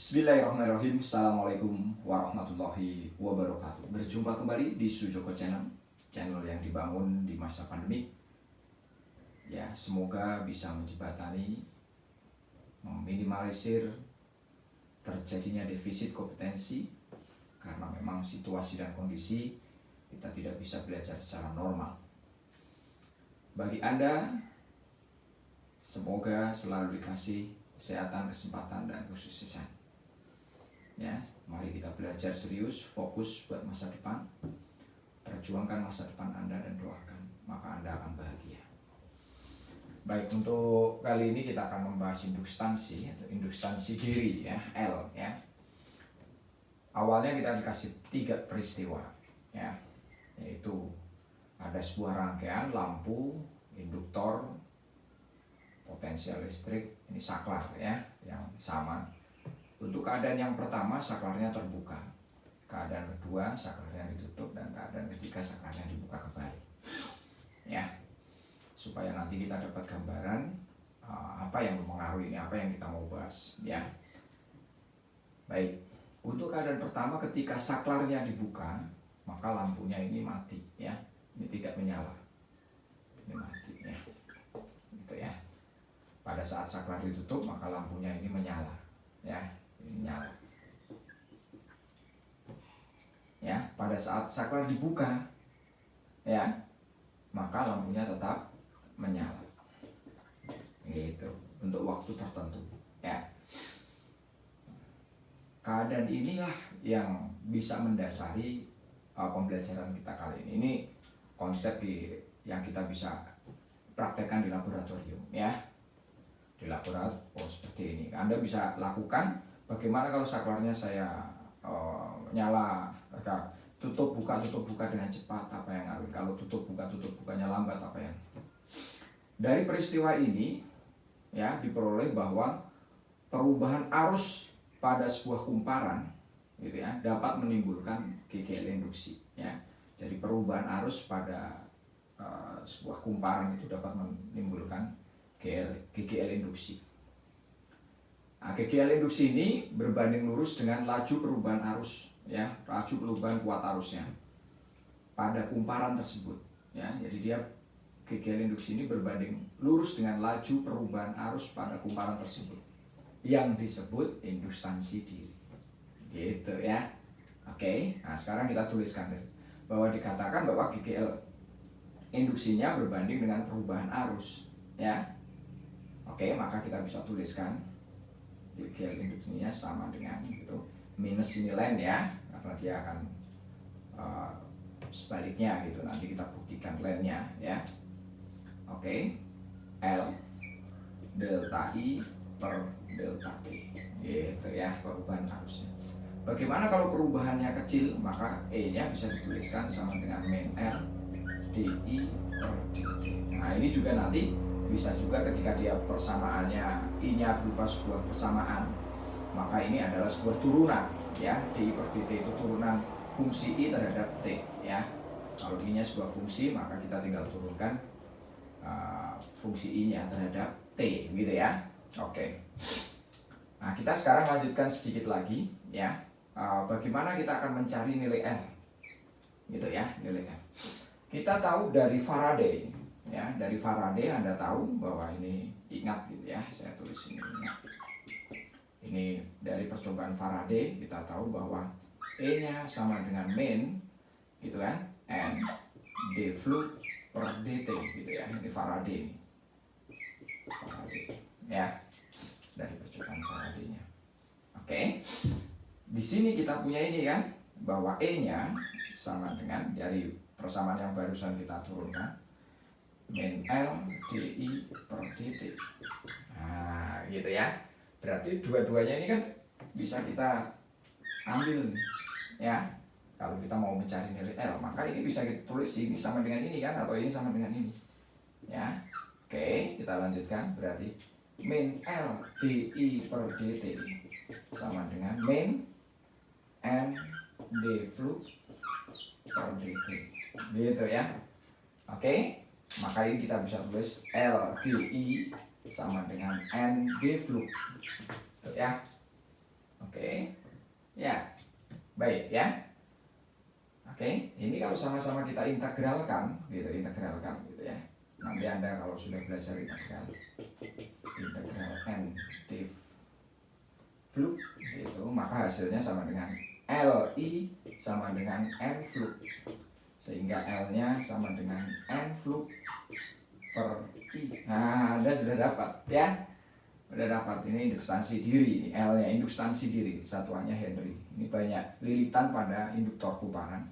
Bismillahirrahmanirrahim. Assalamualaikum warahmatullahi wabarakatuh. Berjumpa kembali di Sujoko Channel, channel yang dibangun di masa pandemi. Ya, semoga bisa menjembatani, meminimalisir terjadinya defisit kompetensi karena memang situasi dan kondisi kita tidak bisa belajar secara normal. Bagi Anda, semoga selalu dikasih kesehatan, kesempatan, dan kesuksesan. Ya, mari kita belajar serius, fokus buat masa depan. Perjuangkan masa depan Anda dan doakan, maka Anda akan bahagia. Baik, untuk kali ini kita akan membahas instansi atau instansi diri, ya, L, ya. Awalnya kita dikasih 3 peristiwa, ya, yaitu ada sebuah rangkaian lampu, induktor, potensial listrik, ini saklar, ya, yang sama. Untuk keadaan yang pertama, saklarnya terbuka. Keadaan kedua, saklarnya ditutup, dan keadaan ketiga, saklarnya dibuka kembali. Ya, supaya nanti kita dapat gambaran apa yang mempengaruhi ini, apa yang kita mau bahas. Ya, baik. Untuk keadaan pertama, ketika saklarnya dibuka, maka lampunya ini mati. Ya, ini tidak menyala. Ini mati. Ya, gitu ya. Pada saat saklar ditutup, maka lampunya ini menyala. Ya. Nyala. Ya, pada saat saklar dibuka, ya, maka lampunya tetap menyala. Gitu, untuk waktu tertentu, ya. Keadaan inilah yang bisa mendasari pembelajaran kita kali ini. Ini konsep yang kita bisa praktekkan di laboratorium, ya. Di laboratorium seperti ini, Anda bisa lakukan. Bagaimana kalau saklarnya saya nyala, tutup buka dengan cepat, apa yang ngaruh? Kalau tutup bukanya lambat, apa yang? Dari peristiwa ini, ya, diperoleh bahwa perubahan arus pada sebuah kumparan, gitu ya, dapat menimbulkan GGL induksi, ya. Jadi perubahan arus pada sebuah kumparan itu dapat menimbulkan GGL induksi. Nah, GGL induksi ini berbanding lurus dengan laju perubahan arus, ya, laju perubahan kuat arusnya pada kumparan tersebut, ya. Jadi dia GGL induksi ini berbanding lurus dengan laju perubahan arus pada kumparan tersebut, yang disebut instansi diri, gitu ya. Oke, nah sekarang kita tuliskan bahwa dikatakan bahwa GGL induksinya berbanding dengan perubahan arus, ya. Oke, maka kita bisa tuliskan GGL induksinya sama dengan itu minus ini len, ya, karena dia akan sebaliknya gitu, nanti kita buktikan lennya, ya. Oke, L delta I per delta T, gitu ya, perubahan arusnya. Bagaimana kalau perubahannya kecil? Maka E nya bisa dituliskan sama dengan min L DI per dt. Nah, ini juga nanti bisa juga ketika dia persamaannya I-nya berupa sebuah persamaan, maka ini adalah sebuah turunan, ya. DI per dt itu turunan fungsi I terhadap T, ya. Kalau I-nya sebuah fungsi, maka kita tinggal turunkan fungsi I-nya terhadap T, gitu ya. Oke. Nah, kita sekarang lanjutkan sedikit lagi, ya. Bagaimana kita akan mencari nilai L, gitu ya, nilai L. Kita tahu dari Faraday, ya, dari Faraday Anda tahu bahwa ini, ingat gitu ya, saya tulis ini, ingat. Ini dari percobaan Faraday kita tahu bahwa E-nya sama dengan min, gitu kan, N d flux per dt, gitu ya. Ini Faraday, ya, dari percobaan Faraday-nya. Oke, di sini kita punya ini kan, bahwa E-nya sama dengan dari persamaan yang barusan kita turunkan, min L DI per dt. Nah, gitu ya. Berarti dua-duanya ini kan bisa kita ambil nih, ya. Kalau kita mau mencari nilai L, maka ini bisa kita tulis ini sama dengan ini kan, atau ini sama dengan ini, ya. Oke, kita lanjutkan. Berarti min L DI per dt sama dengan min N d flux per dt, gitu ya. Oke, maka ini kita bisa tulis L DI sama dengan N d flux, ya. Oke, Baik ya. Oke, ini kalau sama-sama kita integralkan gitu ya. Nanti Anda kalau sudah belajar integral n div flux itu, maka hasilnya sama dengan Li sama dengan n flux, sehingga L-nya sama dengan n flux per I. Nah, Anda sudah dapat ya. Sudah dapat ini induktansi diri, ini L-nya induktansi diri, satuannya Henry. Ini banyak lilitan pada induktor kumparan.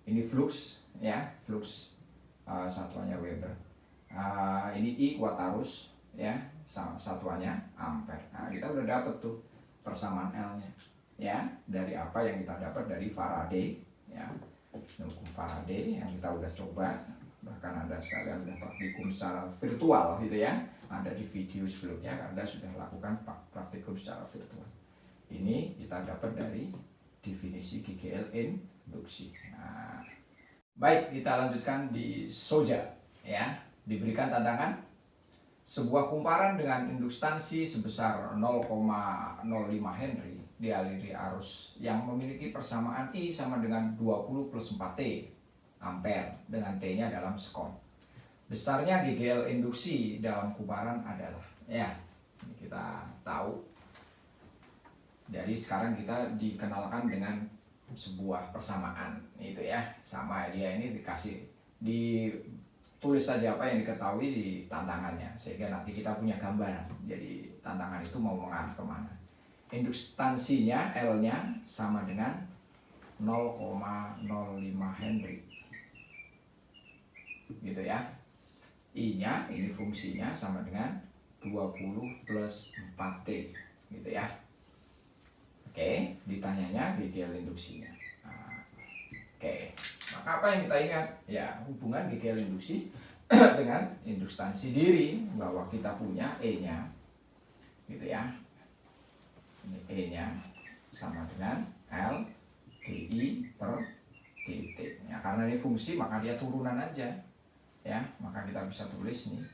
Ini flux ya, flux satuannya Weber. Ini I kuartarus ya, satuannya ampere. Nah, kita udah dapat tuh persamaan L-nya ya, dari apa yang kita dapat dari Faraday ya, hukum Faraday yang kita udah coba, bahkan Anda sekalian udah praktikum secara virtual gitu ya. Ada di video sebelumnya Anda sudah lakukan praktikum secara virtual. Ini kita dapat dari definisi GGL induksi. Nah, baik, kita lanjutkan di Soja ya. Diberikan tantangan sebuah kumparan dengan induktansi sebesar 0,05 Henry dialiri arus yang memiliki persamaan I sama dengan 20 plus 4T ampere dengan T-nya dalam sekon. Besarnya GGL induksi dalam kumparan adalah ya, ini kita tahu. Jadi sekarang kita dikenalkan dengan sebuah persamaan itu ya, sama dia ini ditulis saja apa yang diketahui di tantangannya, sehingga nanti kita punya gambaran. Jadi tantangan itu mau mengarah kemana. Induktansinya L-nya sama dengan 0,05 Henry gitu ya. I-nya ini fungsinya sama dengan 20 plus 4T gitu ya. Oke, ditanyanya GGL induksinya. Oke, maka apa yang kita ingat? Ya, hubungan GGL induksi dengan induktansi diri, bahwa kita punya E-nya gitu ya. Ini E-nya sama dengan L dI per dt. Ya, karena ini fungsi maka dia turunan aja. Ya, maka kita bisa tulis nih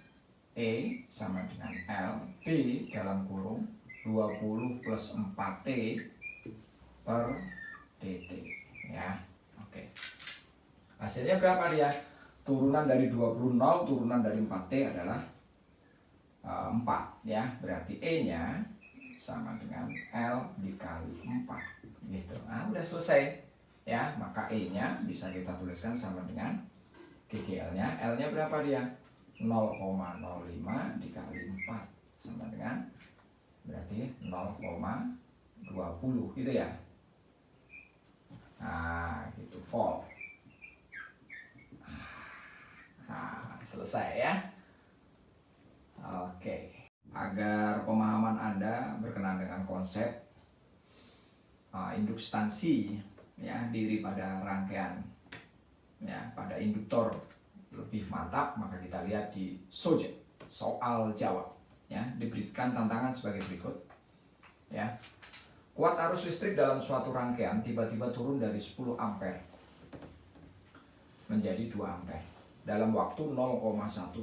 E sama dengan L D dalam kurung 20 plus 4T per dt ya. Oke. Hasilnya berapa dia? Turunan dari 20 0, turunan dari 4T adalah 4 ya. Berarti E-nya sama dengan L dikali 4 gitu. Nah, udah selesai ya. Maka E-nya bisa kita tuliskan sama dengan GGL-nya, L-nya berapa dia? 0,05 dikali 4 sama dengan berarti 0,20 gitu ya. Nah, gitu volt. Nah, selesai ya. Oke. Agar pemahaman Anda berkenan dengan konsep induktansi ya, diri pada rangkaian ya, pada induktor lebih mantap, maka kita lihat di Soja soal jawab ya. Diberikan tantangan sebagai berikut ya. Kuat arus listrik dalam suatu rangkaian tiba-tiba turun dari 10 ampere menjadi 2 ampere dalam waktu 0,1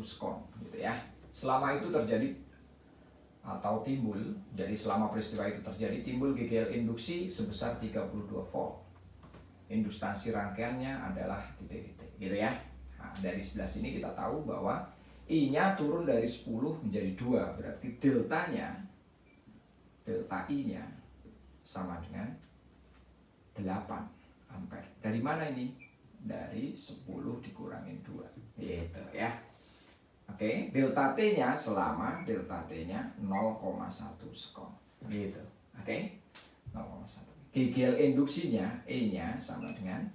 sekon gitu ya. Selama itu terjadi atau timbul, jadi selama peristiwa itu terjadi, timbul GGL induksi sebesar 32 volt. Induktansi rangkaiannya adalah titik-titik gitu ya. Nah, dari sebelah sini kita tahu bahwa I-nya turun dari 10 menjadi 2, berarti delta I-nya sama dengan 8 ampere. Dari mana ini? Dari 10 dikurangin 2 gitu ya. Oke, delta T-nya selama delta T-nya 0,1 sekon gitu. Oke, 0,1. GGL induksinya E-nya sama dengan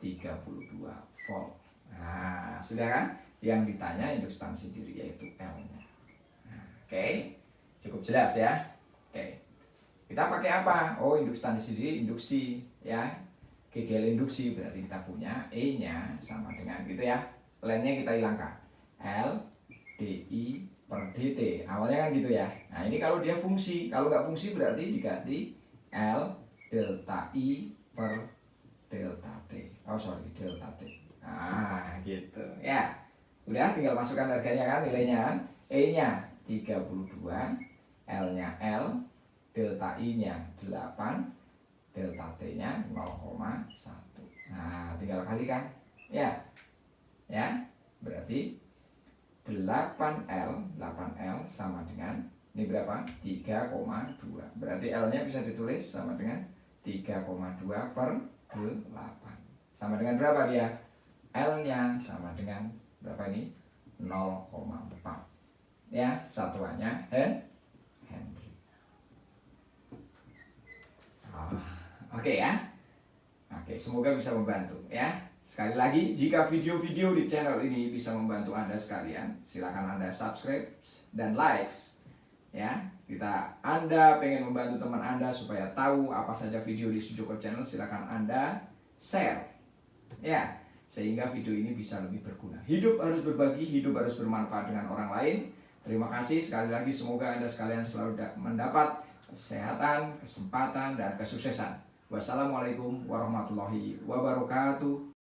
32 volt. Nah, sudah kan? Yang ditanya induktansi diri yaitu L-nya. Nah, oke, cukup jelas ya. Oke, kita pakai apa? Oh, induktansi diri induksi ya. GGL induksi berarti kita punya E-nya sama dengan gitu ya. Lainnya kita hilangkan. L dI per dt. Awalnya kan gitu ya. Nah, ini kalau dia fungsi. Kalau nggak fungsi berarti diganti L delta I per delta T. Oh sorry, delta T. Nah gitu ya. Udah tinggal masukkan harganya kan, nilainya kan. E-nya 32, L-nya L, delta I-nya 8, delta T-nya 0,1. Nah, tinggal kalikan. Ya. Berarti 8L sama dengan ini berapa? 3,2. Berarti L-nya bisa ditulis sama dengan 3,2 per 8. Sama dengan berapa dia? L-nya sama dengan berapa ini? 0,4. Ya, satuannya Henry. Oke ya. Oke, semoga bisa membantu ya. Sekali lagi, jika video-video di channel ini bisa membantu Anda sekalian, silakan Anda subscribe dan likes ya. Anda pengen membantu teman Anda supaya tahu apa saja video di Sujoko Channel, silakan Anda share ya, sehingga video ini bisa lebih berguna. Hidup harus berbagi, hidup harus bermanfaat dengan orang lain. Terima kasih sekali lagi, semoga Anda sekalian selalu mendapat kesehatan, kesempatan, dan kesuksesan. Wassalamualaikum warahmatullahi wabarakatuh.